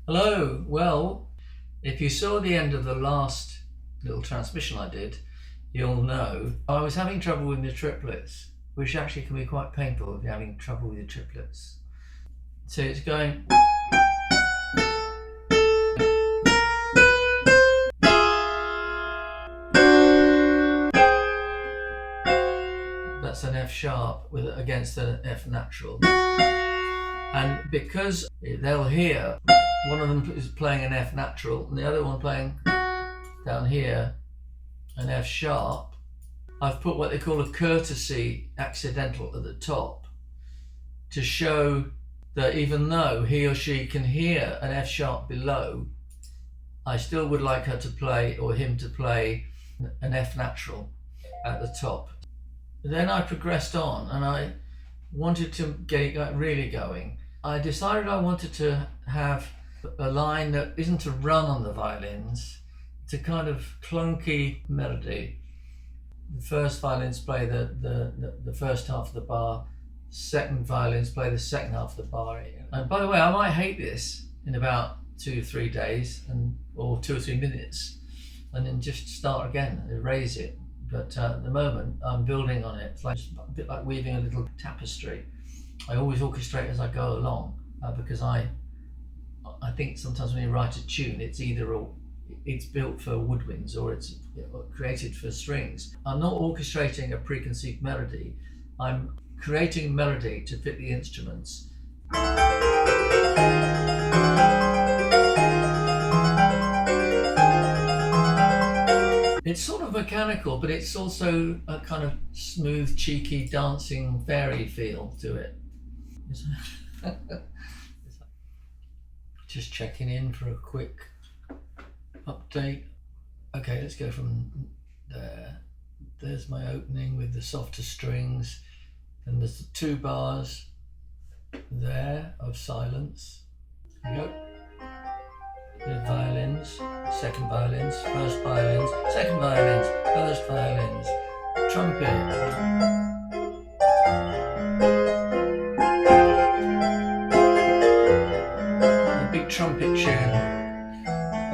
Hello. Well, if you saw the end of the last little transmission I did, you'll know I was having trouble with the triplets, which actually can be quite painful if you're having trouble with your triplets. So it's going. That's an F sharp against an F natural. And because they'll hear one of them is playing an F natural and the other one playing down here an F sharp, I've put what they call a courtesy accidental at the top to show that even though he or she can hear an F sharp below, I still would like her to play, or him to play, an F natural at the top. Then I progressed on and I wanted to get it really going. I decided I wanted to have a line that isn't a run on the violins. It's a kind of clunky melody. The first violins play the first half of the bar, second violins play the second half of the bar. And by the way, I might hate this in about 2 or 3 days, or 2 or 3 minutes, and then just start again, erase it. But at the moment, I'm building on it. It's like a bit like weaving a little tapestry. I always orchestrate as I go along, because I think sometimes when you write a tune, it's either it's built for woodwinds or it's created for strings. I'm not orchestrating a preconceived melody. I'm creating melody to fit the instruments. It's sort of mechanical, but it's also a kind of smooth, cheeky, dancing fairy feel to it. Just checking in for a quick update. Okay, let's go from there. There's my opening with the softer strings, and there's the 2 bars there of silence. There we go. The violins, second violins, first violins, second violins, first violins, trumpet. A big trumpet tune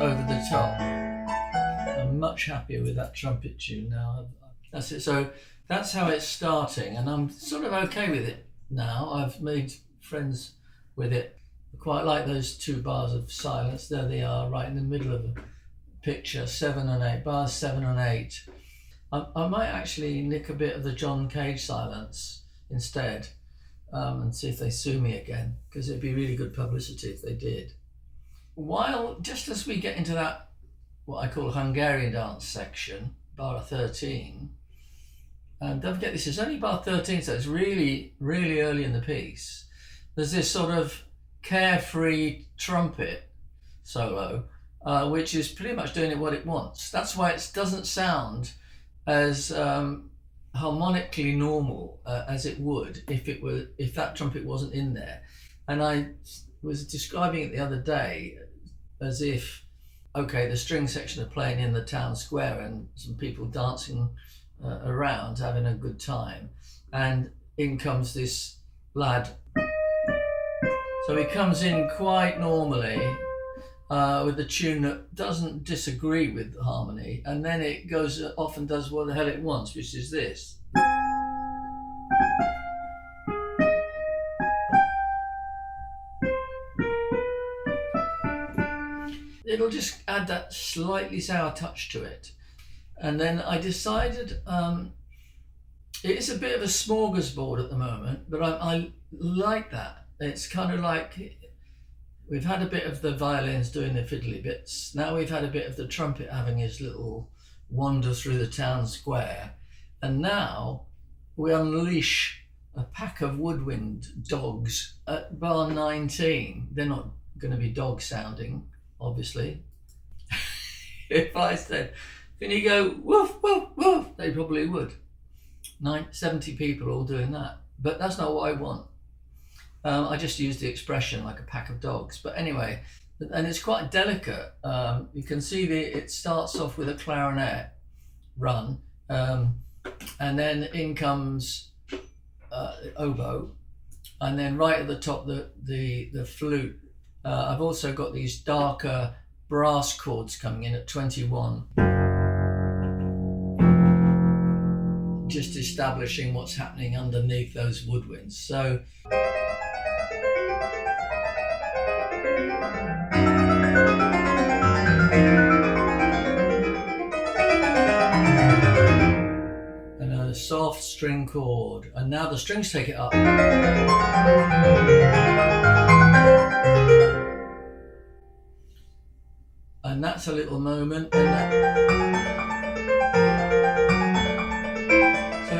over the top. I'm much happier with that trumpet tune now. That's it. So that's how it's starting, and I'm sort of okay with it now. I've made friends with it. I quite like those 2 bars of silence. There they are, right in the middle of the picture, 7 and 8, bars 7 and 8. I might actually nick a bit of the John Cage silence instead, and see if they sue me again, because it'd be really good publicity if they did. Just as we get into that, what I call Hungarian dance section, bar 13, and don't forget this is only bar 13, so it's really, really early in the piece. There's this sort of carefree trumpet solo, which is pretty much doing it what it wants. That's why it doesn't sound as harmonically normal as it would if that trumpet wasn't in there. And I was describing it the other day as if, okay, the string section are playing in the town square and some people dancing around having a good time, and in comes this lad. So he comes in quite normally with a tune that doesn't disagree with the harmony, and then it goes off and does what the hell it wants, which is this. It'll just add that slightly sour touch to it. And then I decided it is a bit of a smorgasbord at the moment, but I like that. It's kind of like we've had a bit of the violins doing the fiddly bits. Now we've had a bit of the trumpet having his little wander through the town square. And now we unleash a pack of woodwind dogs at bar 19. They're not going to be dog sounding, obviously. If I said, can you go woof, woof, woof? They probably would. 70 people all doing that. But that's not what I want. I just used the expression like a pack of dogs. But anyway, and it's quite delicate. You can see it starts off with a clarinet run, and then in comes oboe, and then right at the top the flute I've also got these darker brass chords coming in at 21, just establishing what's happening underneath those woodwinds. So and a soft string chord, and now the strings take it up. And that's a little moment. And so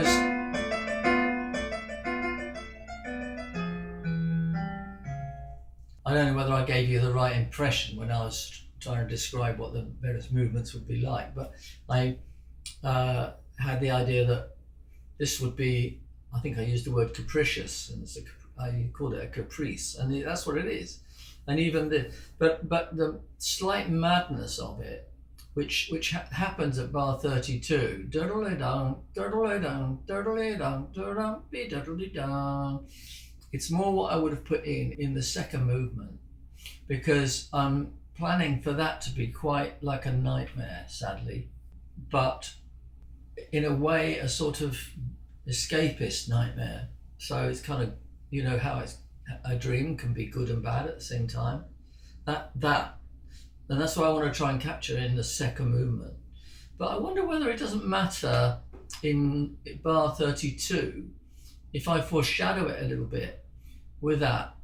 I don't know whether I gave you the right impression when I was trying to describe what the various movements would be like, but I had the idea that this would be, I think I used the word capricious, and I called it a caprice, and that's what it is. And even but the slight madness of it, which happens at bar 32, it's more what I would have put in the second movement, because I'm planning for that to be quite like a nightmare, sadly, but in a way a sort of escapist nightmare. So it's kind of, you know how a dream can be good and bad at the same time. And that's what I want to try and capture in the second movement. But I wonder whether it doesn't matter in bar 32 if I foreshadow it a little bit with that.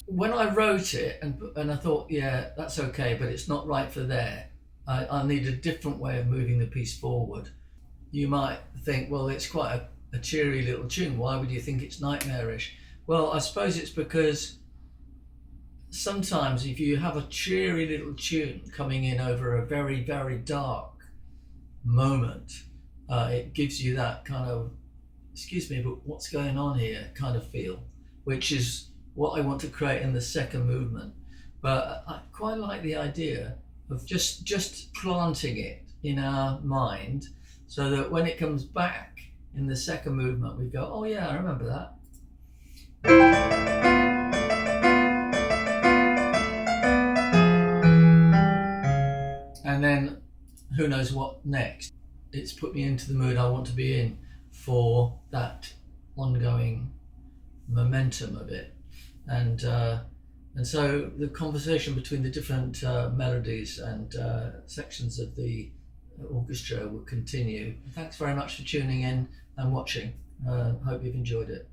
When I wrote it and I thought, yeah, that's okay, but it's not right for there. I need a different way of moving the piece forward. You might think, well, it's quite a cheery little tune. Why would you think it's nightmarish? Well, I suppose it's because sometimes if you have a cheery little tune coming in over a very, very dark moment, it gives you that kind of, excuse me, but what's going on here kind of feel, which is what I want to create in the second movement. But I quite like the idea of just planting it in our mind so that when it comes back in the second movement, we go, oh yeah, I remember that. And then who knows what next. It's put me into the mood I want to be in for that ongoing momentum of it. And so the conversation between the different melodies and sections of the orchestra will continue. Thanks very much for tuning in and watching. Hope you've enjoyed it.